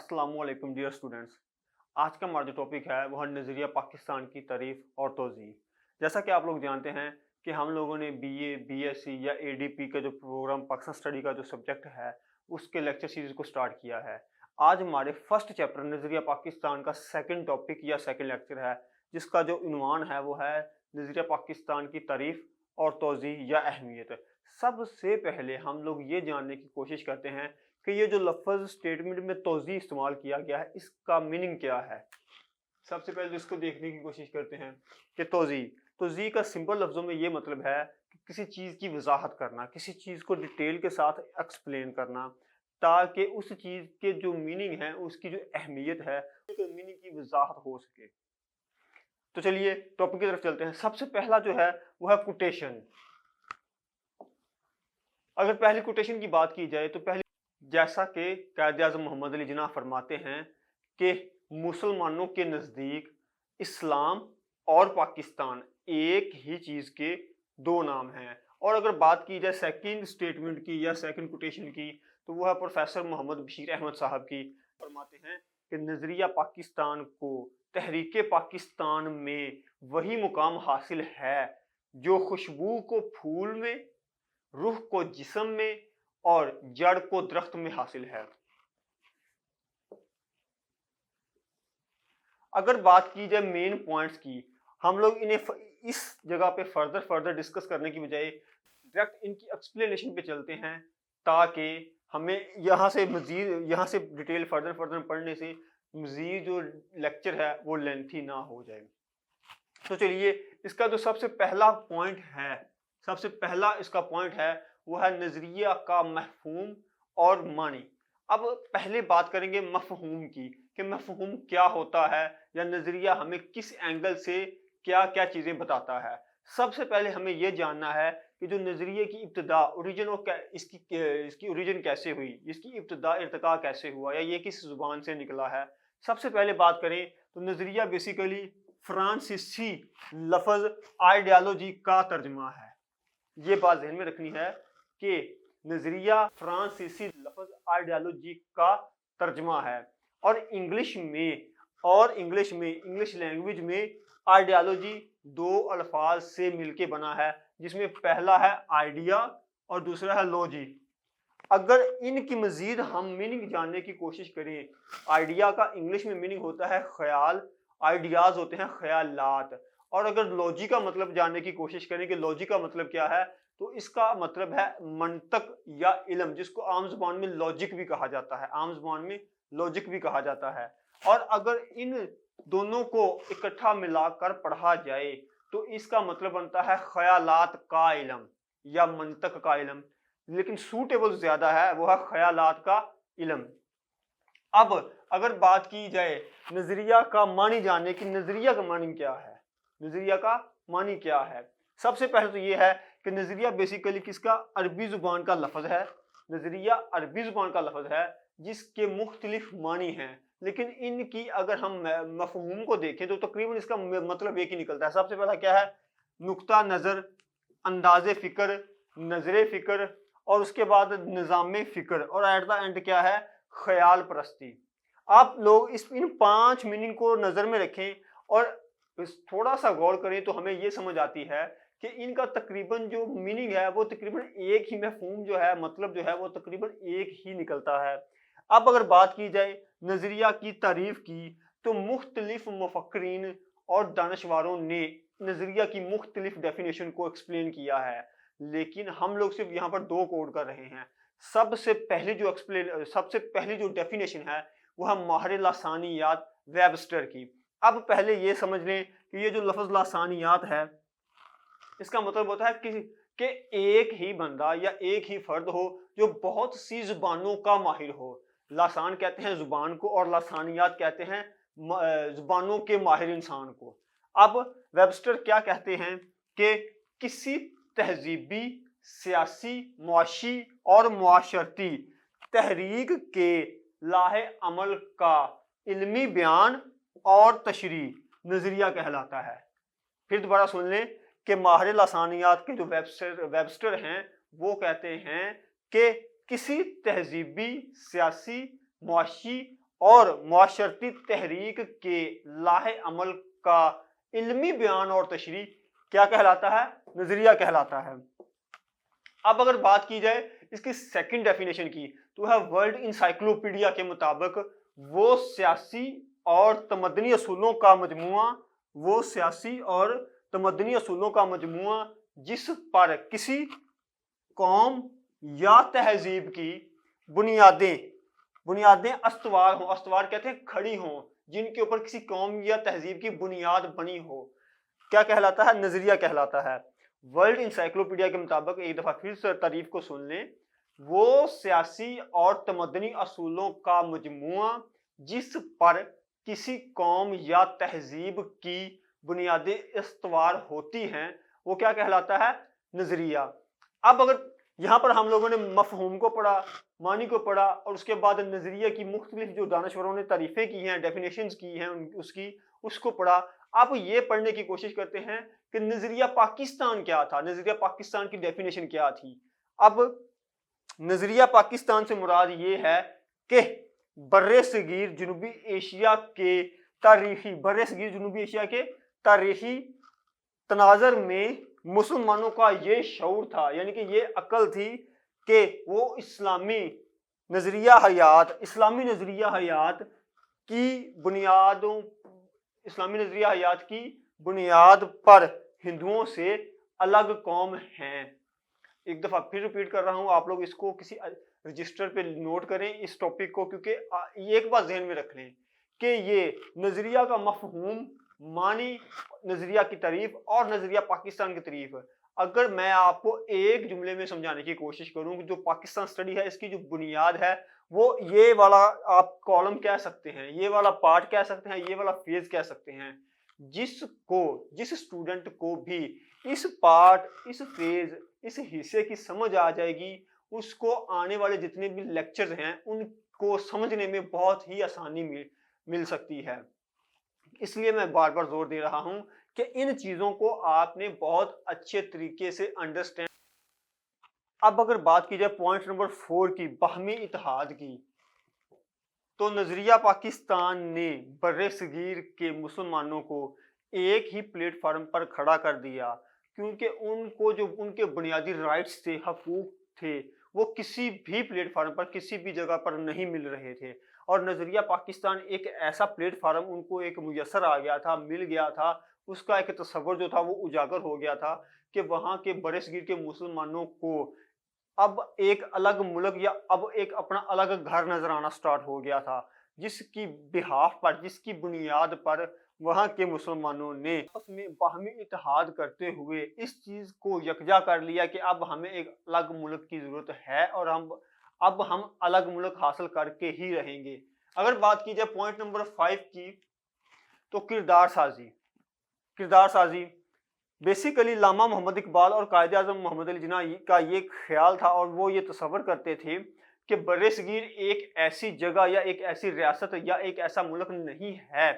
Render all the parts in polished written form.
अस्सलाम वालेकुम dear students. आज का हमारा जो टॉपिक है वो है नज़रिया पाकिस्तान की तारीफ और तौज़ीह। जैसा कि आप लोग जानते हैं कि हम लोगों ने बीए, बीएससी या एडीपी का जो प्रोग्राम पाकिस्तान स्टडी का जो सब्जेक्ट है उसके लेक्चर सीरीज़ को स्टार्ट किया है। आज हमारे फर्स्ट चैप्टर नज़रिया पाकिस्तान का सेकंड टॉपिक या सेकंड लेक्चर है, जिसका जो उन्वान है वो है नज़रिया पाकिस्तान की तारीफ और तौज़ीह या अहमियत। सबसे पहले हम लोग ये जानने की कोशिश करते हैं कि ये जो लफ्ज़ स्टेटमेंट में तौज़ीह इस्तेमाल किया गया है इसका मीनिंग क्या है। सबसे पहले तो इसको देखने की कोशिश करते हैं कि तौज़ीह का सिंपल लफ्ज़ों में ये मतलब है कि किसी चीज़ की वजाहत करना, किसी चीज़ को डिटेल के साथ एक्सप्लेन करना, ताकि उस चीज़ के जो मीनिंग है, उसकी जो अहमियत है, मीनिंग की वजाहत हो सके। तो चलिए टॉपिक की तरफ चलते हैं। सबसे पहला जो है वो है कोटेशन। अगर पहली कोटेशन की बात की जाए तो पहले जैसा कि कायद-ए-आज़म मोहम्मद अली जिन्नाह फरमाते हैं कि मुसलमानों के नज़दीक इस्लाम और पाकिस्तान एक ही चीज़ के दो नाम हैं। और अगर बात की जाए सेकंड स्टेटमेंट की या सेकंड कोटेशन की, तो वो है प्रोफेसर मोहम्मद बशीर अहमद साहब की। फरमाते हैं कि नज़रिया पाकिस्तान को तहरीक पाकिस्तान में वही मुकाम हासिल है जो खुशबू को फूल में, रूह को जिस्म में और जड़ को दरख्त में हासिल है। अगर बात की जाए मेन पॉइंट्स की, हम लोग इन्हें इस जगह पे फर्दर डिस्कस करने की बजाय डायरेक्ट इनकी एक्सप्लेनेशन पे चलते हैं, ताकि हमें यहाँ से डिटेल फर्दर पढ़ने से मजीद जो लेक्चर है वो लेंथी ना हो जाए। तो चलिए इसका जो सबसे पहला इसका पॉइंट है वो है नज़रिया का मफ़हूम और मानी। अब पहले बात करेंगे मफ़हूम की कि मफ़हूम क्या होता है या नज़रिया हमें किस एंगल से क्या क्या चीज़ें बताता है। सबसे पहले हमें यह जानना है कि जो नज़रिए की इब्तिदा इसकी ओरिजिन कैसे हुई, इसकी इब्तिदा इर्तिका कैसे हुआ या ये किस ज़ुबान से निकला है। सबसे पहले बात करें तो नज़रिया बेसिकली फ्रांसीसी लफ्ज़ आइडियालॉजी का तर्जमा है। ये बात ध्यान में रखनी है कि नज़रिया फ्रांसीसी लफ्ज़ आइडियालॉजी का तर्जमा है और इंग्लिश लैंग्वेज में आइडियालॉजी दो अल्फाज से मिलके बना है, जिसमें पहला है आइडिया और दूसरा है लॉजी। अगर इनकी मजीद हम मीनिंग जानने की कोशिश करें, आइडिया का इंग्लिश में मीनिंग होता है ख्याल, आइडियाज होते हैं ख्यालात। और अगर लॉजी का मतलब जानने की कोशिश करें कि लॉजी का मतलब क्या है, तो इसका मतलब है मंतक या इल्म, जिसको आम जुबान में लॉजिक भी कहा जाता है। और अगर इन दोनों को इकट्ठा मिलाकर पढ़ा जाए तो इसका मतलब बनता है ख्यालात का इल्म या मंतक का इल्म, लेकिन सूटेबल ज्यादा है वो है ख्यालात का इल्म। अब अगर बात की जाए नजरिया का मानी जानने की, नजरिया का मानी क्या है, सबसे पहले तो ये है कि नजरिया बेसिकली किसका अरबी जुबान का लफ्ज है। नजरिया अरबी जुबान का लफ्ज है जिसके मुख्तलिफ मानी हैं, लेकिन इनकी अगर हम मफहूम को देखें तो तकरीबन इसका मतलब एक ही निकलता है। सबसे पहला क्या है, नुक्ता नज़र, अंदाज़े फ़िक्र, नज़र फ़िक्र, और उसके बाद निज़ाम फ़िक्र, और एट द एंड क्या है, ख्याल परस्ती। आप लोग इन 5 मीनिंग को नज़र में रखें और थोड़ा सा गौर करें तो हमें ये समझ आती है कि इनका तकरीबन जो मीनिंग है वो तकरीबन एक ही, मफहूम जो है, मतलब जो है वो तकरीबन एक ही निकलता है। अब अगर बात की जाए नज़रिया की तारीफ की, तो मुख्तलिफ मुफक्रीन और दानशवारों ने नज़रिया की मुख्तलिफ डेफिनेशन को एक्सप्लेन किया है, लेकिन हम लोग सिर्फ यहाँ पर 2 कोड कर रहे हैं। सबसे पहली जो डेफिनेशन है वो है माहिर लासानियात वेबस्टर की। अब पहले ये समझ लें कि ये जो लफ्ज़ लासानियात है इसका मतलब होता है कि एक ही बंदा या एक ही फर्द हो जो बहुत सी जुबानों का माहिर हो। लासान कहते हैं जुबान को और लासानियात कहते हैं जुबानों के माहिर इंसान को। अब वेबस्टर क्या कहते हैं कि किसी तहजीबी, सियासी, मुआशी और मुआशरती तहरीक के लाहे अमल का इल्मी बयान और तशरीह नज़रिया कहलाता है। फिर दोबारा सुन लें कि माहिर लासानियात के जो वेबस्टर हैं वो कहते हैं कि किसी तहजीबी, सियासी, मुआशी اور معاشرتی تحریک کے لاہ عمل کا علمی بیان اور تشریح کیا کہلاتا ہے؟ نظریہ کہلاتا ہے۔ اب اگر بات کی جائے اس کی سیکنڈ ڈیفینیشن کی تو ہے ورلڈ انسائکلوپیڈیا کے مطابق وہ سیاسی اور تمدنی اصولوں کا مجموعہ جس پر کسی قوم یا تہذیب کی بنیادیں استوار کہتے ہیں کھڑی ہوں، جن کے اوپر کسی قوم یا تہذیب کی بنیاد بنی ہو، کیا کہلاتا ہے؟ نظریہ کہلاتا ہے۔ ورلڈ انسائکلوپیڈیا کے مطابق، ایک دفعہ پھر سے تعریف کو سن لیں، وہ سیاسی اور تمدنی اصولوں کا مجموعہ جس پر کسی قوم یا تہذیب کی بنیادیں استوار ہوتی ہیں، وہ کیا کہلاتا ہے؟ نظریہ۔ اب اگر یہاں پر ہم لوگوں نے مفہوم کو پڑھا، معنی کو پڑھا، اور اس کے بعد نظریہ کی مختلف جو دانشوروں نے تعریفیں کی ہیں، ڈیفینیشنز کی ہیں اس کو پڑھا۔ اب یہ پڑھنے کی کوشش کرتے ہیں کہ نظریہ پاکستان کیا تھا، نظریہ پاکستان کی ڈیفینیشن کیا تھی۔ اب نظریہ پاکستان سے مراد یہ ہے کہ بر صغیر جنوبی ایشیا کے تاریخی تناظر میں مسلمانوں کا یہ شعور تھا، یعنی کہ یہ عقل تھی کہ وہ اسلامی نظریہ حیات کی بنیاد پر ہندوؤں سے الگ قوم ہیں۔ ایک دفعہ پھر ریپیٹ کر رہا ہوں، آپ لوگ اس کو کسی رجسٹر پہ نوٹ کریں اس ٹاپک کو، کیونکہ ایک بات ذہن میں رکھ لیں کہ یہ نظریہ کا مفہوم، معنی، نظریہ کی تعریف اور نظریہ پاکستان کی تعریف، اگر میں آپ کو ایک جملے میں سمجھانے کی کوشش کروں کہ جو پاکستان سٹڈی ہے اس کی جو بنیاد ہے وہ یہ والا آپ کالم کہہ سکتے ہیں، یہ والا پارٹ کہہ سکتے ہیں، یہ والا فیز کہہ سکتے ہیں۔ جس اسٹوڈنٹ کو بھی اس پارٹ، اس فیز، اس حصے کی سمجھ آ جائے گی، اس کو آنے والے جتنے بھی لیکچرز ہیں ان کو سمجھنے میں بہت ہی آسانی مل سکتی ہے۔ اس لیے میں بار بار زور دے رہا ہوں کہ ان چیزوں کو آپ نے بہت اچھے طریقے سے انڈرسٹینڈ۔ اب اگر بات کی جائے پوائنٹ نمبر 4 کی، باہمی اتحاد کی، تو نظریہ پاکستان نے بر صغیر کے مسلمانوں کو ایک ہی پلیٹ فارم پر کھڑا کر دیا، کیونکہ ان کو جو ان کے بنیادی رائٹس تھے، حقوق تھے، وہ کسی بھی پلیٹ فارم پر، کسی بھی جگہ پر نہیں مل رہے تھے، اور نظریہ پاکستان ایک ایسا پلیٹ فارم ان کو ایک میسر آ گیا تھا، مل گیا تھا، اس کا ایک تصور جو تھا وہ اجاگر ہو گیا تھا کہ وہاں کے بر صغیر کے مسلمانوں کو اب ایک الگ ملک یا اب ایک اپنا الگ گھر نظر آنا سٹارٹ ہو گیا تھا، جس کی بہاف پر، جس کی بنیاد پر وہاں کے مسلمانوں نے اس میں باہمی اتحاد کرتے ہوئے اس چیز کو یکجا کر لیا کہ اب ہمیں ایک الگ ملک کی ضرورت ہے اور اب ہم الگ ملک حاصل کر کے ہی رہیں گے۔ اگر بات کی جائے پوائنٹ نمبر 5 کی، تو کردار سازی بیسیکلی علامہ محمد اقبال اور قائد اعظم محمد علی جناح کا یہ خیال تھا اور وہ یہ تصور کرتے تھے کہ بر صغیر ایک ایسی جگہ یا ایک ایسی ریاست یا ایک ایسا ملک نہیں ہے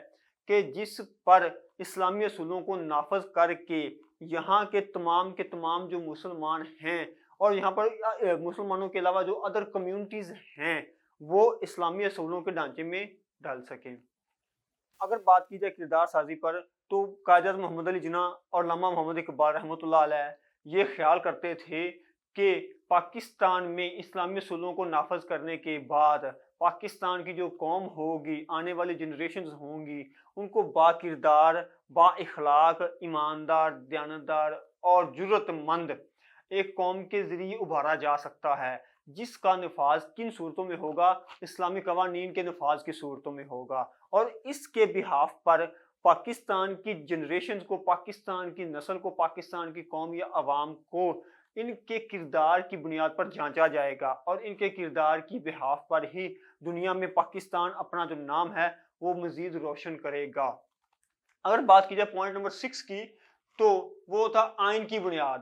کہ جس پر اسلامی اصولوں کو نافذ کر کے یہاں کے تمام جو مسلمان ہیں اور یہاں پر مسلمانوں کے علاوہ جو ادر کمیونٹیز ہیں وہ اسلامی اصولوں کے ڈھانچے میں ڈال سکیں۔ اگر بات کی جائے کردار سازی پر، تو قائد اعظم محمد علی جناح اور علامہ محمد اقبال رحمۃ اللہ علیہ یہ خیال کرتے تھے کہ پاکستان میں اسلامی اصولوں کو نافذ کرنے کے بعد پاکستان کی جو قوم ہوگی، آنے والی جنریشنز ہوں گی، ان کو با کردار، با اخلاق، ایماندار، دیانتدار اور جرت مند ایک قوم کے ذریعے ابھارا جا سکتا ہے، جس کا نفاذ کن صورتوں میں ہوگا؟ اسلامی قوانین کے نفاذ کی صورتوں میں ہوگا، اور اس کے بہاف پر پاکستان کی جنریشنز کو، پاکستان کی نسل کو، پاکستان کی قوم یا عوام کو ان کے کردار کی بنیاد پر جانچا جائے گا، اور ان کے کردار کی بہاف پر ہی دنیا میں پاکستان اپنا جو نام ہے وہ مزید روشن کرے گا۔ اگر بات کی جائے پوائنٹ نمبر 6 کی، تو وہ تھا آئین کی بنیاد۔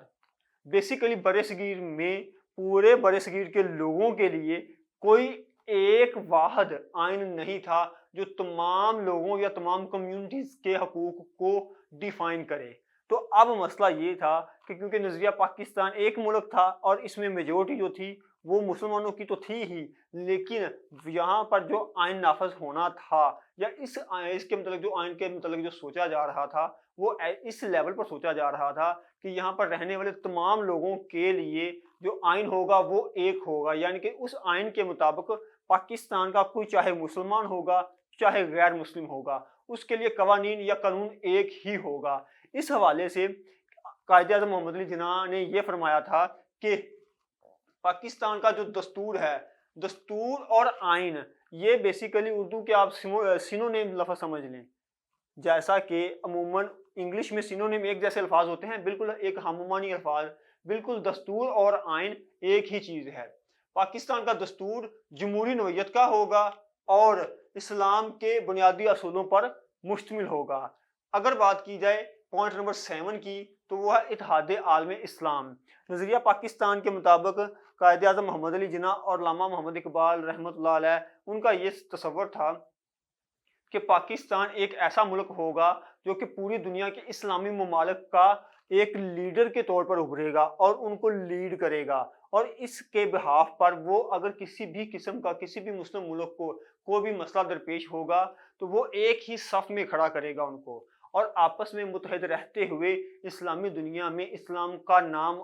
بیسیکلی بر صغیر میں پورے بر صغیر کے لوگوں کے لیے کوئی ایک واحد آئین نہیں تھا جو تمام لوگوں یا تمام کمیونٹیز کے حقوق کو ڈیفائن کرے۔ تو اب مسئلہ یہ تھا کہ کیونکہ نظریہ پاکستان ایک ملک تھا اور اس میں میجورٹی جو تھی वो मुसलमानों की तो थी ही, लेकिन यहाँ पर जो आइन नाफज होना था या इसके मतलब जो आइन के मतलब जो सोचा जा रहा था वो इस लेवल पर सोचा जा रहा था कि यहाँ पर रहने वाले तमाम लोगों के लिए जो आइन होगा वो एक होगा, यानी कि उस आइन के मुताबिक पाकिस्तान का कोई चाहे मुसलमान होगा चाहे गैर मुस्लिम होगा, उसके लिए कवानीन या कानून एक ही होगा। इस हवाले से कायदे-ए-आज़म मोहम्मद अली जिन्ना ने यह फरमाया था कि पाकिस्तान का जो दस्तूर है, दस्तूर और आइन, ये बेसिकली उर्दू के आप सिनोनिम लफ्ज़ समझ लें। जैसा कि अमूमन इंग्लिश में सिनोनिम एक जैसे अल्फाज होते हैं, बिल्कुल एक हममानी अल्फाज, बिल्कुल दस्तूर और आइन एक ही चीज़ है। पाकिस्तान का दस्तूर जमहूरी नौइयत का होगा और इस्लाम के बुनियादी असूलों पर मुश्तमिल होगा। अगर बात की जाए पॉइंट नंबर 7 की, तो वो है इत्तेहाद आलम इस्लाम। नज़रिया पाकिस्तान के मुताबिक कायदे-ए-आज़म मोहम्मद अली जिन्ना और अल्लामा मोहम्मद इकबाल रहमतुल्लाह अलैह, उनका ये तसव्वुर था कि पाकिस्तान एक ऐसा मुल्क होगा जो कि पूरी दुनिया के इस्लामी ममालिक का एक लीडर के तौर पर उभरेगा और उनको लीड करेगा, और इसके बिहाफ पर वो अगर किसी भी किस्म का किसी भी मुस्लिम मुल्क को कोई भी मसला दरपेश होगा तो वो एक ही सफ में खड़ा करेगा उनको, और आपस में मुत्तहद रहते हुए इस्लामी दुनिया में इस्लाम का नाम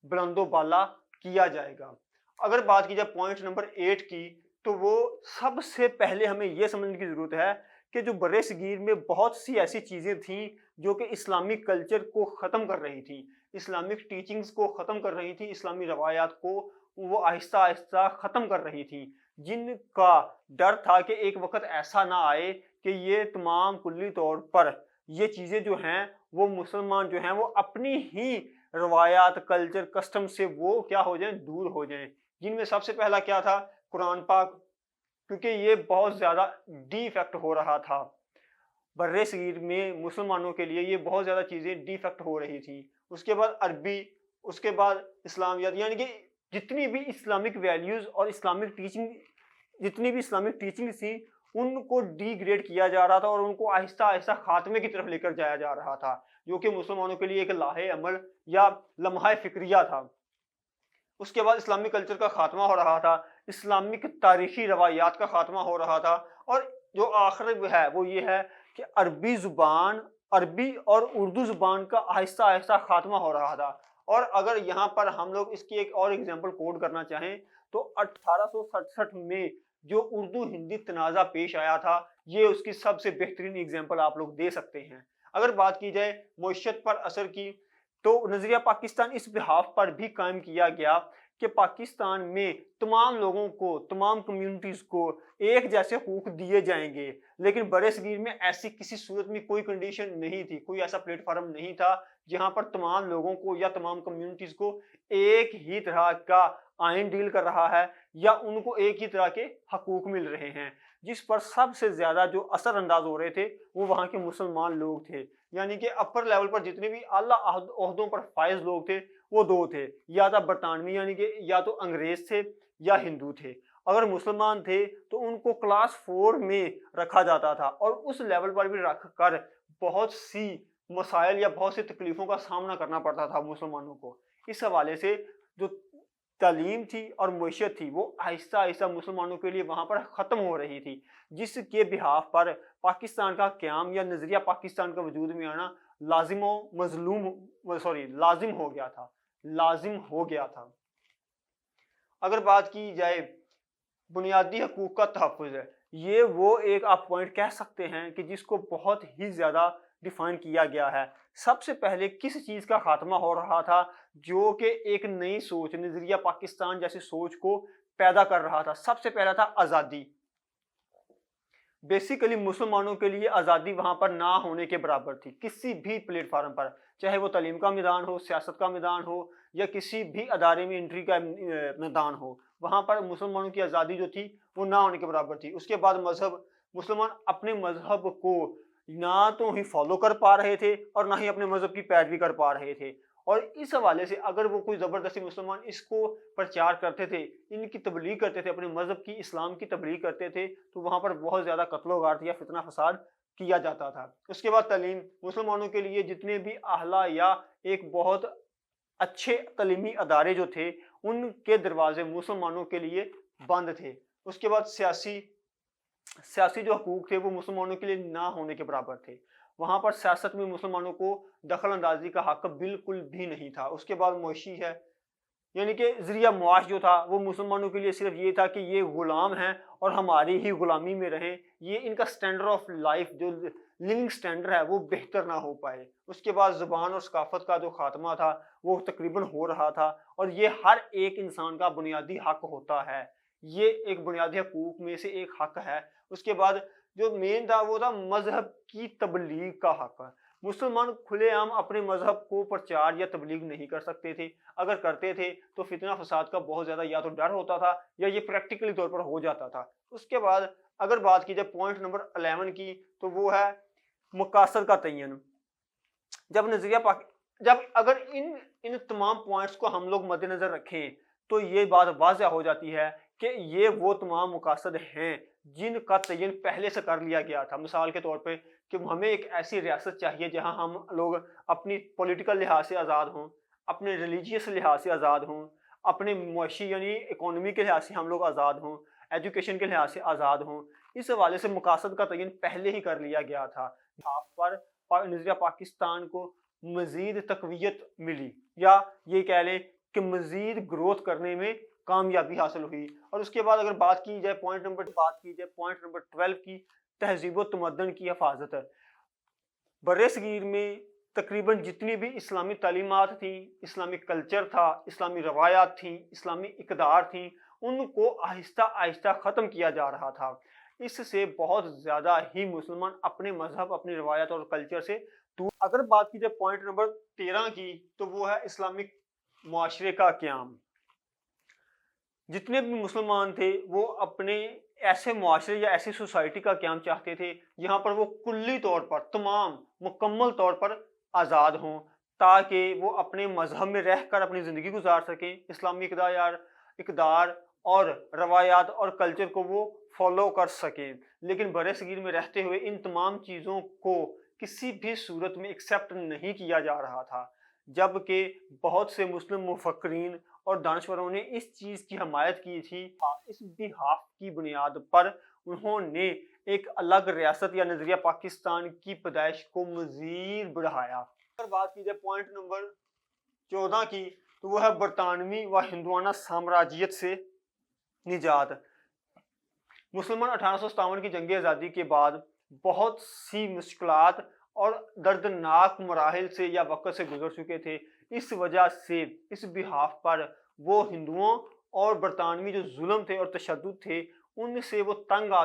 बुलंदो बाला किया जाएगा। अगर बात की जाए पॉइंट नंबर 8 की, तो वो सबसे पहले हमें यह समझने की ज़रूरत है कि जो बर्रे सगीर में बहुत सी ऐसी चीज़ें थीं जो कि इस्लामिक कल्चर को ख़त्म कर रही थी, इस्लामिक टीचिंग्स को ख़त्म कर रही थी, इस्लामी रवायात को वो आहिस्ता आहिस्ता ख़त्म कर रही थी, जिनका डर था कि एक वक्त ऐसा ना आए कि ये तमाम कुल्ली तौर पर ये चीज़ें जो हैं वो मुसलमान जो हैं वो अपनी ही रवायात कल्चर कस्टम से वो क्या हो जाएं, दूर हो जाएं। जिनमें सबसे पहला क्या था, कुरान पाक, क्योंकि ये बहुत ज़्यादा डिफेक्ट हो रहा था बर्रे सगीर में, मुसलमानों के लिए ये बहुत ज़्यादा चीज़ें डिफेक्ट हो रही थी। उसके बाद अरबी, उसके बाद इस्लामियात, यानी कि जितनी भी इस्लामिक वैल्यूज़ और इस्लामिक टीचिंग, जितनी भी इस्लामिक टीचिंग थी उनको डिग्रेड किया जा रहा था और उनको आहिस्ता आहिस्ता खात्मे की तरफ लेकर जाया जा रहा था, जो कि मुसलमानों के लिए एक लाहे अमल या लम्हा फिक्रिया था। उसके बाद इस्लामिक कल्चर का खात्मा हो रहा था, इस्लामिक तारीखी रवायात का खात्मा हो रहा था, और जो आखिर है वो ये है कि अरबी ज़ुबान, अरबी और उर्दू ज़ुबान का आहिस्ता आहिस्ता खात्मा हो रहा था। और अगर यहाँ पर हम लोग इसकी एक और एग्जांपल कोट करना चाहें तो 1867 में जो उर्दू हिंदी तनाज़ा पेश आया था, ये उसकी सबसे बेहतरीन एग्जांपल आप लोग दे सकते हैं। अगर बात की जाए मईशत पर असर की, तो नज़रिया पाकिस्तान इस बिहाफ पर भी कायम किया गया कि पाकिस्तान में तमाम लोगों को, तमाम कम्युनिटीज़ को एक जैसे हकूक़ दिए जाएंगे, लेकिन बड़े सगीर में ऐसी किसी सूरत में कोई कंडीशन नहीं थी, कोई ऐसा प्लेटफार्म नहीं था जहां पर तमाम लोगों को या तमाम कम्युनिटीज़ को एक ही तरह का आइन डील कर रहा है या उनको एक ही तरह के हकूक़ मिल रहे हैं। जिस पर सबसे ज़्यादा जो असर अंदाज हो रहे थे वो वहाँ के मुसलमान लोग थे, यानी कि अपर लेवल पर जितने भी आला ओहदों पर फायज लोग थे वो दो थे, या तो बरतानवी यानी कि या तो अंग्रेज थे या हिंदू थे। अगर मुसलमान थे तो उनको क्लास 4 में रखा जाता था और उस लेवल पर भी रख कर बहुत सी मसाइल या बहुत सी तकलीफ़ों का सामना करना पड़ता था मुसलमानों को। इस हवाले से जो तालीम थी और मईशत थी वो आहिस्ता आहिस्ता मुसलमानों के लिए वहाँ पर ख़त्म हो रही थी, जिसके बिहाफ पर पाकिस्तान का क़याम या नज़रिया पाकिस्तान का वजूद में आना लाजिम हो गया था, लाजिम हो गया था। अगर बात की जाए बुनियादी हकूक़ का तहफ़्फ़ुज़ है, ये वो एक आप पॉइंट कह सकते हैं कि जिसको बहुत ही ज़्यादा डिफाइन किया गया है। सबसे पहले किस चीज़ का खात्मा हो रहा था जो कि एक नई सोच, नज़रिया पाकिस्तान जैसी सोच को पैदा कर रहा था। सबसे पहला था आज़ादी। बेसिकली मुसलमानों के लिए आज़ादी वहाँ पर ना होने के बराबर थी, किसी भी प्लेटफार्म पर, चाहे वो तालीम का मैदान हो, सियासत का मैदान हो या किसी भी अदारे में एंट्री का मैदान हो, वहाँ पर मुसलमानों की आज़ादी जो थी वो ना होने के बराबर थी। उसके बाद मजहब, मुसलमान अपने मजहब को ना तो ही फॉलो कर पा रहे थे और ना ही अपने मजहब की पैरवी कर पा रहे थे, और इस हवाले से अगर वो कोई ज़बरदस्ती मुसलमान इसको प्रचार करते थे, इनकी तबलीग करते थे, अपने मजहब की, इस्लाम की तबलीग करते थे, तो वहाँ पर बहुत ज़्यादा कत्लो गारत या फितना फसाद किया जाता था। उसके बाद तालीम, मुसलमानों के लिए जितने भी आला या एक बहुत अच्छे तलीमी अदारे जो थे ان کے دروازے مسلمانوں کے لیے بند تھے۔ اس کے بعد سیاسی جو حقوق تھے وہ مسلمانوں کے لیے نہ ہونے کے برابر تھے، وہاں پر سیاست میں مسلمانوں کو دخل اندازی کا حق بالکل بھی نہیں تھا۔ اس کے بعد معاشی ہے، یعنی کہ ذریعہ معاش جو تھا وہ مسلمانوں کے لیے صرف یہ تھا کہ یہ غلام ہیں اور ہماری ہی غلامی میں رہیں، یہ ان کا سٹینڈرڈ آف لائف جو لیونگ سٹینڈرڈ ہے وہ بہتر نہ ہو پائے۔ اس کے بعد زبان اور ثقافت کا جو خاتمہ تھا وہ تقریباً ہو رہا تھا، اور یہ ہر ایک انسان کا بنیادی حق ہوتا ہے، یہ ایک بنیادی حقوق میں سے ایک حق ہے۔ اس کے بعد جو مین تھا وہ تھا مذہب کی تبلیغ کا حق۔ مسلمان کھلے عام اپنے مذہب کو پرچار یا تبلیغ نہیں کر سکتے تھے، اگر کرتے تھے تو فتنہ فساد کا بہت زیادہ یا تو ڈر ہوتا تھا یا یہ پریکٹیکلی طور پر ہو جاتا تھا۔ اس کے بعد اگر بات کی جائے پوائنٹ نمبر 11 کی تو وہ ہے مقاصد کا تعین۔ جب اگر ان تمام پوائنٹس کو ہم لوگ مد نظر رکھیں تو یہ بات واضح ہو جاتی ہے کہ یہ وہ تمام مقاصد ہیں جن کا تعین پہلے سے کر لیا گیا تھا۔ مثال کے طور پہ کہ ہمیں ایک ایسی ریاست چاہیے جہاں ہم لوگ اپنی پولیٹیکل لحاظ سے آزاد ہوں، اپنے ریلیجیس لحاظ سے آزاد ہوں، اپنے معاشی یعنی اکانومی کے لحاظ سے ہم لوگ آزاد ہوں، ایجوکیشن کے لحاظ سے آزاد ہوں۔ اس حوالے سے مقاصد کا تعین پہلے ہی کر لیا گیا تھا۔ پر نظریہ پاکستان کو مزید تقویت ملی، یا یہ کہہ لیں کہ مزید گروتھ کرنے میں کامیابی حاصل ہوئی۔ اور اس کے بعد اگر بات کی جائے پوائنٹ نمبر 12 کی، تہذیب و تمدن کی حفاظت ہے۔ برِ صغیر میں تقریباً جتنی بھی اسلامی تعلیمات تھیں، اسلامی کلچر تھا، اسلامی روایات تھیں، اسلامی اقدار تھیں، ان کو آہستہ آہستہ ختم کیا جا رہا تھا۔ اس سے بہت زیادہ ہی مسلمان اپنے مذہب، اپنی روایت اور کلچر سے دور۔ اگر بات کی جائے پوائنٹ نمبر 13 کی تو وہ ہے اسلامک معاشرے کا قیام۔ جتنے بھی مسلمان تھے وہ اپنے ایسے معاشرے یا ایسی سوسائٹی کا قیام چاہتے تھے جہاں پر وہ کلی طور پر تمام مکمل طور پر آزاد ہوں، تاکہ وہ اپنے مذہب میں رہ کر اپنی زندگی گزار سکیں، اسلامی اقدار اور روایات اور کلچر کو وہ فالو کر سکیں۔ لیکن برِ صغیر میں رہتے ہوئے ان تمام چیزوں کو کسی بھی صورت میں ایکسیپٹ نہیں کیا جا رہا تھا، جبکہ بہت سے مسلم مفکرین اور دانشوروں نے اس چیز کی حمایت کی تھی۔ اس بحاف کی بنیاد پر انہوں نے ایک الگ ریاست یا نظریہ پاکستان کی پیدائش کو مزید بڑھایا۔ اگر بات کی جائے پوائنٹ نمبر 14 کی تو وہ ہے برطانوی و ہندوانہ سامراجیت سے نجات۔ مسلمان 1857 کی جنگ آزادی کے بعد بہت سی مشکلات اور دردناک مراحل سے یا وقت سے گزر چکے تھے۔ اس وجہ سے اس بحاف پر وہ ہندوؤں اور برطانوی جو ظلم تھے اور تشدد تھے ان سے وہ تنگ آ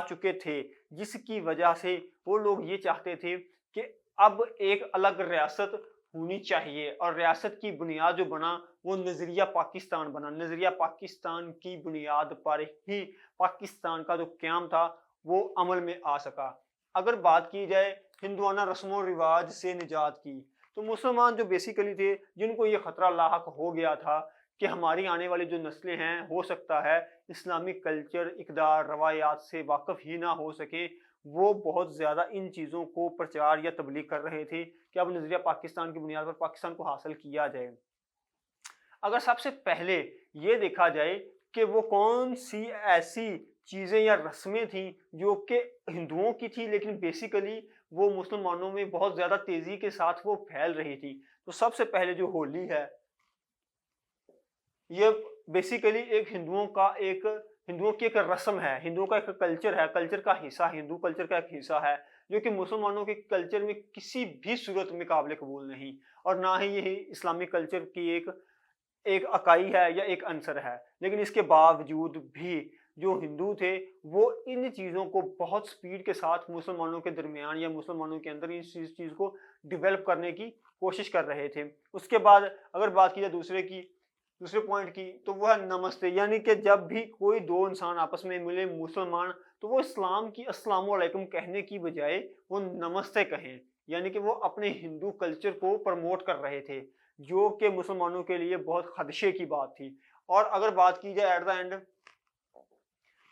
چکے تھے، جس کی وجہ سے وہ لوگ یہ چاہتے تھے کہ اب ایک الگ ریاست ہونی چاہیے، اور ریاست کی بنیاد جو بنا وہ نظریہ پاکستان بنا۔ نظریہ پاکستان کی بنیاد پر ہی پاکستان کا جو قیام تھا وہ عمل میں آ سکا۔ اگر بات کی جائے ہندوانہ رسم و رواج سے نجات کی تو مسلمان جو بیسیکلی تھے جن کو یہ خطرہ لاحق ہو گیا تھا کہ ہماری آنے والی جو نسلیں ہیں ہو سکتا ہے اسلامی کلچر، اقدار، روایات سے واقف ہی نہ ہو سکیں، وہ بہت زیادہ ان چیزوں کو پرچار یا تبلیغ کر رہے تھے کہ اب نظریہ پاکستان کی بنیاد پر پاکستان کو حاصل کیا جائے۔ اگر سب سے پہلے یہ دیکھا جائے کہ وہ کون سی ایسی چیزیں یا رسمیں تھیں جو کہ ہندوؤں کی تھی لیکن بیسیکلی وہ مسلمانوں میں بہت زیادہ تیزی کے ساتھ وہ پھیل رہی تھی، تو سب سے پہلے جو ہولی ہے یہ بیسیکلی ایک ہندوؤں کی ایک رسم ہے، ہندوؤں کا ایک کلچر ہے، کلچر کا حصہ، ہندو کلچر کا ایک حصہ ہے جو کہ مسلمانوں کے کلچر میں کسی بھی صورت میں قابل قبول نہیں، اور نہ ہی یہ اسلامی کلچر کی ایک اکائی ہے یا ایک عنصر ہے۔ لیکن اس کے باوجود بھی جو ہندو تھے وہ ان چیزوں کو بہت سپیڈ کے ساتھ مسلمانوں کے درمیان یا مسلمانوں کے اندر اس چیز کو ڈیولپ کرنے کی کوشش کر رہے تھے۔ اس کے بعد اگر بات کی جائے دوسرے پوائنٹ کی تو وہ ہے نمستے، یعنی کہ جب بھی کوئی دو انسان آپس میں ملے مسلمان تو وہ اسلام کی السلام علیکم کہنے کی بجائے وہ نمستے کہیں، یعنی کہ وہ اپنے ہندو کلچر کو پروموٹ کر رہے تھے جو کہ مسلمانوں کے لیے بہت خدشے کی بات تھی۔ اور اگر بات کی جائے ایٹ دا اینڈ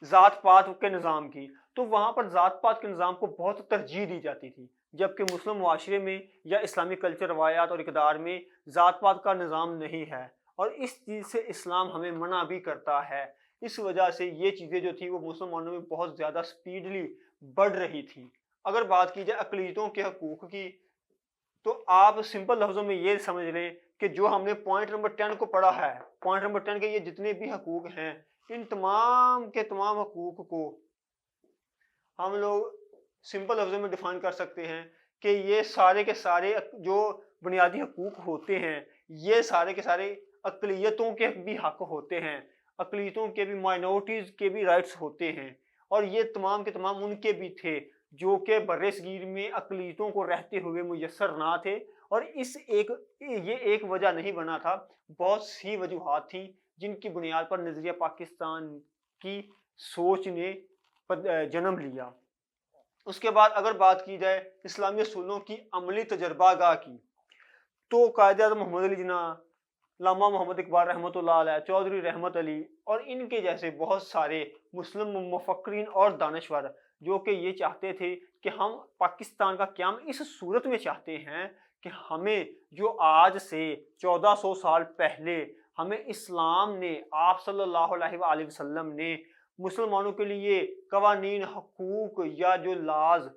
ذات پات کے نظام کی تو وہاں پر ذات پات کے نظام کو بہت ترجیح دی جاتی تھی، جبکہ مسلم معاشرے میں یا اسلامی کلچر، روایات اور اقدار میں ذات پات کا نظام نہیں ہے، اور اس چیز سے اسلام ہمیں منع بھی کرتا ہے۔ اس وجہ سے یہ چیزیں جو تھی وہ مسلمانوں میں بہت زیادہ سپیڈلی بڑھ رہی تھیں۔ اگر بات کی جائے اقلیتوں کے حقوق کی تو آپ سمپل لفظوں میں یہ سمجھ لیں کہ جو ہم نے پوائنٹ نمبر 10 کو پڑھا ہے، پوائنٹ نمبر 10 کے یہ جتنے بھی حقوق ہیں، ان تمام کے تمام حقوق کو ہم لوگ سمپل لفظوں میں ڈیفائن کر سکتے ہیں کہ یہ سارے کے سارے جو بنیادی حقوق ہوتے ہیں، یہ سارے کے سارے اقلیتوں کے بھی حق ہوتے ہیں، اقلیتوں کے بھی، مائنورٹیز کے بھی رائٹس ہوتے ہیں، اور یہ تمام کے تمام ان کے بھی تھے جو کہ بر صغیر میں اقلیتوں کو رہتے ہوئے میسر نہ تھے۔ اور یہ ایک وجہ نہیں بنا تھا، بہت سی وجوہات تھیں جن کی بنیاد پر نظریہ پاکستان کی سوچ نے جنم لیا۔ اس کے بعد اگر بات کی جائے اسلامی اصولوں کی عملی تجربہ گاہ کی تو قائد اعظم محمد علی جناح، علامہ محمد اقبال رحمۃ اللہ علیہ، چودھری رحمت علی اور ان کے جیسے بہت سارے مسلم مفکرین اور دانشور جو کہ یہ چاہتے تھے کہ ہم پاکستان کا قیام اس صورت میں چاہتے ہیں کہ ہمیں جو آج سے 1400 سال پہلے ہمیں اسلام نے، آپ صلی اللہ علیہ وآلہ وسلم نے مسلمانوں کے لیے قوانین، حقوق یا جو لاز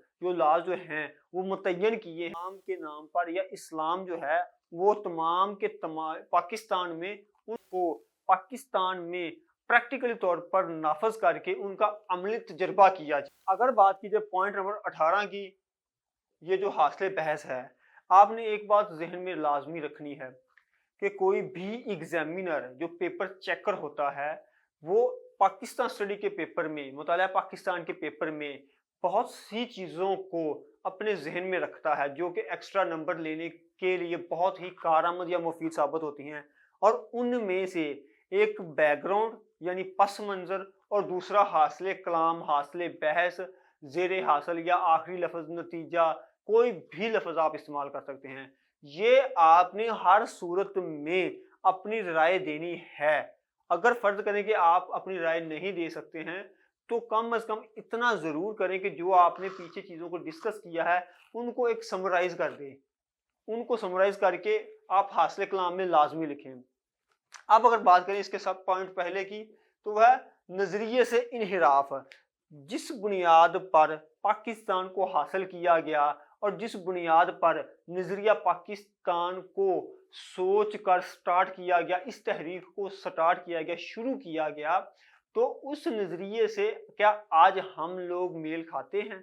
جو ہیں وہ متعین کیے اسلام کے نام پر، یا اسلام جو ہے وہ تمام کے تمام پاکستان میں ان کو پاکستان میں پریکٹیکلی طور پر نافذ کر کے ان کا عملی تجربہ کیا جائے۔ اگر بات کی جائے پوائنٹ نمبر 18 کی، یہ جو حاصل بحث ہے، آپ نے ایک بات ذہن میں لازمی رکھنی ہے کہ کوئی بھی ایگزامینر جو پیپر چیکر ہوتا ہے وہ پاکستان اسٹڈی کے پیپر میں، مطالعہ پاکستان کے پیپر میں بہت سی چیزوں کو اپنے ذہن میں رکھتا ہے جو کہ ایکسٹرا نمبر لینے کے لیے بہت ہی کارآمد یا مفید ثابت ہوتی ہیں، اور ان میں سے ایک بیک گراؤنڈ یعنی پس منظر، اور دوسرا حاصل کلام، حاصل بحث، زیر حاصل یا آخری لفظ، نتیجہ، کوئی بھی لفظ آپ استعمال کر سکتے ہیں۔ یہ آپ نے ہر صورت میں اپنی رائے دینی ہے۔ اگر فرض کریں کہ آپ اپنی رائے نہیں دے سکتے ہیں تو کم از کم اتنا ضرور کریں کہ جو آپ نے پیچھے چیزوں کو ڈسکس کیا ہے ان کو ایک سمرائز کر دیں، ان کو سمرائز کر کے آپ حاصل کلام میں لازمی لکھیں۔ اب اگر بات کریں اس کے سب پوائنٹ پہلے کی تو وہ نظریے سے انحراف، جس بنیاد پر پاکستان کو حاصل کیا گیا اور جس بنیاد پر نظریہ پاکستان کو سوچ کر سٹارٹ کیا گیا، اس تحریک کو سٹارٹ کیا گیا، شروع کیا گیا، تو اس نظریے سے کیا آج ہم لوگ میل کھاتے ہیں؟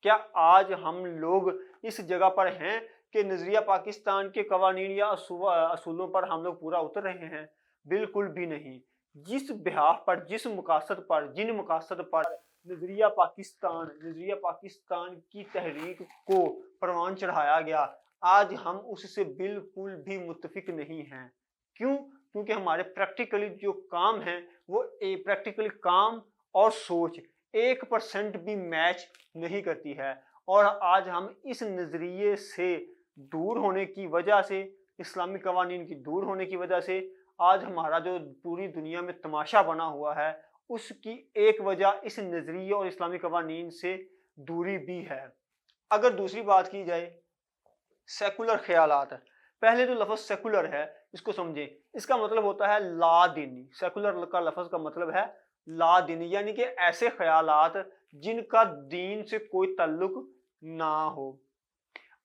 کیا آج ہم لوگ اس جگہ پر ہیں کہ نظریہ پاکستان کے قوانین یا اصولوں پر ہم لوگ پورا اتر رہے ہیں؟ بالکل بھی نہیں۔ جس بحاف پر، جس مقاصد پر، جن مقاصد پر نظریہ پاکستان کی تحریک کو پروان چڑھایا گیا، آج ہم اس سے بالکل بھی متفق نہیں ہیں۔ کیوں؟ کیونکہ ہمارے پریکٹیکلی جو کام ہیں وہ پریکٹیکلی کام اور سوچ 1% بھی میچ نہیں کرتی ہے، اور آج ہم اس نظریے سے دور ہونے کی وجہ سے، اسلامی قوانین کی دور ہونے کی وجہ سے آج ہمارا جو پوری دنیا میں تماشا بنا ہوا ہے اس کی ایک وجہ اس نظریے اور اسلامی قوانین سے دوری بھی ہے۔ اگر دوسری بات کی جائے سیکولر خیالات، پہلے جو لفظ سیکولر ہے اس کو سمجھیں، اس کا مطلب ہوتا ہے لا دینی۔ سیکولر کا لفظ کا مطلب ہے لا دینی، یعنی کہ ایسے خیالات جن کا دین سے کوئی تعلق نہ ہو۔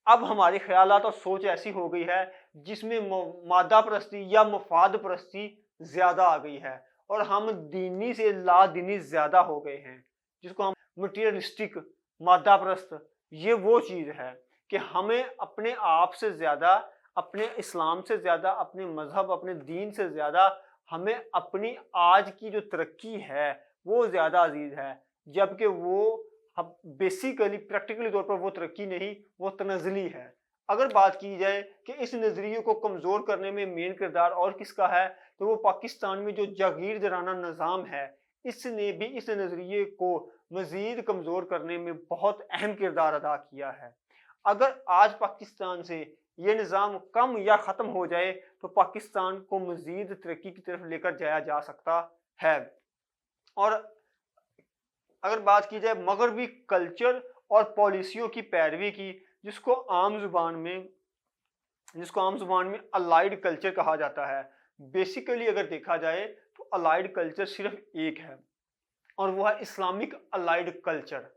اب ہماری خیالات اور سوچ ایسی ہو گئی ہے جس میں مادہ پرستی یا مفاد پرستی زیادہ آ گئی ہے، اور ہم دینی سے لا دینی زیادہ ہو گئے ہیں، جس کو ہم مٹیریلسٹک، مادہ پرست، یہ وہ چیز ہے کہ ہمیں اپنے آپ سے زیادہ، اپنے اسلام سے زیادہ، اپنے مذہب، اپنے دین سے زیادہ ہمیں اپنی آج کی جو ترقی ہے وہ زیادہ عزیز ہے، جبکہ وہ بیسیکلی پریکٹیکلی طور پر وہ ترقی نہیں، وہ تنزلی ہے۔ اگر بات کی جائے کہ اس نظریے کو کمزور کرنے میں مین کردار اور کس کا ہے تو وہ پاکستان میں جو جاگیردارانہ نظام ہے اس نے بھی اس نظریے کو مزید کمزور کرنے میں بہت اہم کردار ادا کیا ہے۔ اگر آج پاکستان سے یہ نظام کم یا ختم ہو جائے تو پاکستان کو مزید ترقی کی طرف لے کر جایا جا سکتا ہے۔ اور اگر بات کی جائے مغربی کلچر اور پالیسیوں کی پیروی کی، جس کو عام زبان میں الائڈ کلچر کہا جاتا ہے، बेसिकली अगर देखा जाए तो अलाइड कल्चर सिर्फ एक है और वो है इस्लामिक अलाइड कल्चर,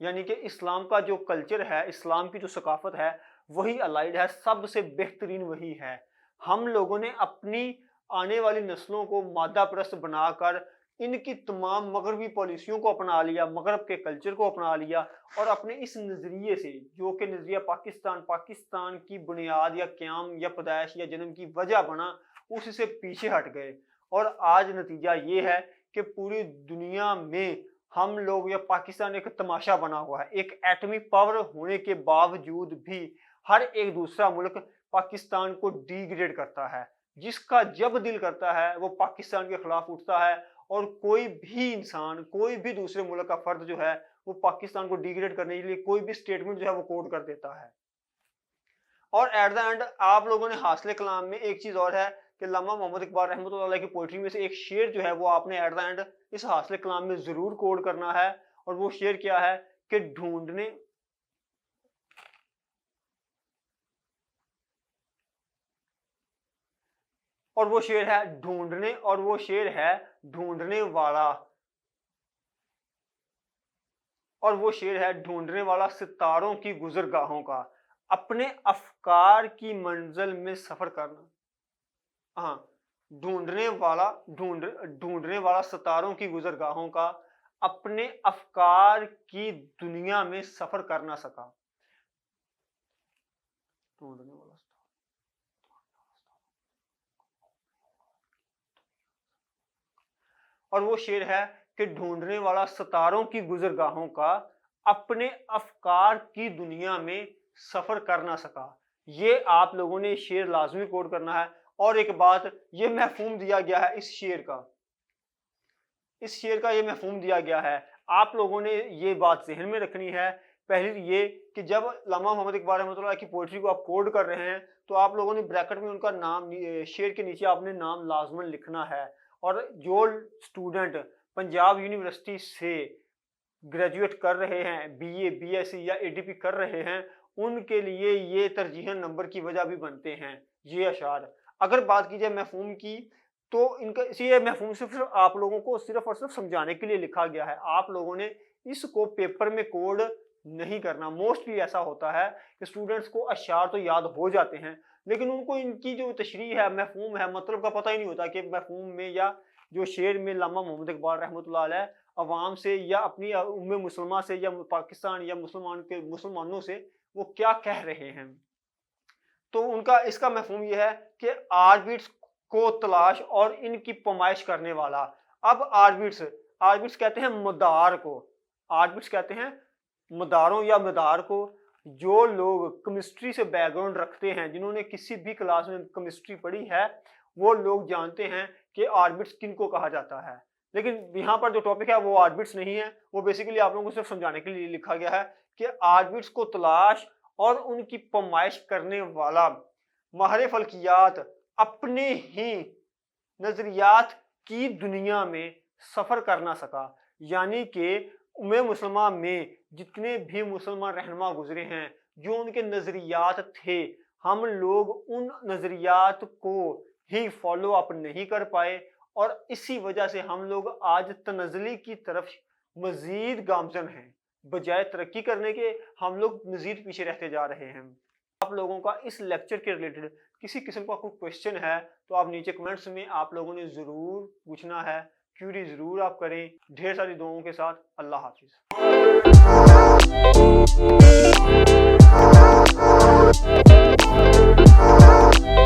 यानी कि इस्लाम का जो कल्चर है, इस्लाम की जो सकाफत है वही अलाइड है, सबसे बेहतरीन वही है। हम लोगों ने अपनी आने वाली नस्लों को मादा परस्त बनाकर इनकी तमाम मगरबी पॉलिसियों को अपना लिया, मगरब के कल्चर को अपना लिया और अपने इस नज़रिए से, जो कि नज़रिया पाकिस्तान की बुनियाद या क़याम या पैदाइश या जन्म की वजह बना, उससे पीछे हट गए। और आज नतीजा ये है कि पूरी दुनिया में हम लोग या पाकिस्तान एक तमाशा बना हुआ है। एक एटमी पावर होने के बावजूद भी हर एक दूसरा मुल्क पाकिस्तान को डिग्रेड करता है। जिसका जब दिल करता है वो पाकिस्तान के खिलाफ उठता है और कोई भी इंसान, कोई भी दूसरे मुल्क का फर्द जो है वो पाकिस्तान को डिग्रेड करने के लिए कोई भी स्टेटमेंट जो है वो कोट कर देता है। और एट द एंड आप लोगों ने हासिल कलाम में एक चीज और है कि अल्लामा मोहम्मद इकबाल रहमतुल्लाह अलैह की पोइट्री में से एक शेर जो है वो आपने एट द एंड इस हासिल कलाम में जरूर कोड करना है। और वो शेर क्या है कि ढूंढने और वो शेर है ढूंढने और वो शेर है ढूंढने वाला और वो शेर है ढूंढने वाला सितारों की गुजरगाहों का, अपने अफकार की मंजिल में सफर करना। हाँ, ढूंढने वाला सितारों की गुजरगाहों का, अपने अफकार की दुनिया में सफर कर ना सका। ढूंढने वाला और वो शेर है कि ढूंढने वाला सितारों की गुजरगाहों का, अपने अफकार की दुनिया में सफर कर ना सका। ये आप लोगों ने शेर लाजमी कोड करना है। और एक बात, ये महफूम दिया गया है इस शेर का ये महफूम दिया गया है, आप लोगों ने ये बात जहन में रखनी है। पहली ये कि जब अल्लामा मोहम्मद इकबाल रहमतुल्लाह की पोइट्री को आप कोड कर रहे हैं तो आप लोगों ने ब्रैकेट में उनका नाम, शेर के नीचे आपने नाम लाजमन लिखना है। और जो स्टूडेंट पंजाब यूनिवर्सिटी से ग्रेजुएट कर रहे हैं, बीए, बीएससी या एडीपी कर रहे हैं, उनके लिए ये तरजीहन नंबर की वजह भी बनते हैं ये अशार। अगर बात की जाए महफूम की तो इनका ये महफूम सिर्फ आप लोगों को सिर्फ और सिर्फ समझाने के लिए लिखा गया है। आप लोगों ने इसको पेपर में कोड नहीं करना। मोस्टली ऐसा होता है कि स्टूडेंट्स को अशार तो याद हो जाते हैं लेकिन उनको इनकी जो तशरीह है, महफूम है, मतलब का पता ही नहीं होता कि महफूम में या जो शेर में अल्लामा मोहम्मद इकबाल रहमतुल्लाह अलैह अवाम से या अपनी उम्मे मुसलमा से या पाकिस्तान या मुसलमानों से वो क्या कह रहे हैं। तो उनका इसका महफूम ये है कि आर्बिट्स को तलाश और इनकी पमाइश करने वाला। अब आर्बिट्स कहते हैं मदार को, आर्बिट्स कहते हैं मदारों या मदार को। जो लोग केमिस्ट्री से बैकग्राउंड रखते हैं, जिन्होंने किसी भी क्लास में केमिस्ट्री पढ़ी है, वो लोग जानते हैं कि आर्बिट्स किनको कहा जाता है। लेकिन यहाँ पर जो टॉपिक है वो आर्बिट्स नहीं है, वो बेसिकली आप लोगों को सिर्फ समझाने के लिए लिखा गया है कि आर्बिट्स को तलाश और उनकी पमाइश करने वाला माहिर फल्कियात अपने ही नजरियात की दुनिया में सफर कर ना सका। यानी कि उम्मे मुसलमान में जितने भी मुसलमान रहनुमा गुजरे हैं, जो उनके नजरियात थे, हम लोग उन नजरियात को ही फॉलो अप नहीं कर पाए और इसी वजह से हम लोग आज तनज़ली की तरफ मजीद गामजन हैं। बजाय तरक्की करने के हम लोग मजीद पीछे रहते जा रहे हैं। आप लोगों का इस लेक्चर के रिलेटेड किसी किस्म का कोई क्वेश्चन है तो आप नीचे कमेंट्स में आप लोगों ने ज़रूर पूछना है, क्यूरी ज़रूर आप करें। ढेर सारी दुआओं के साथ अल्लाह हाफिज़।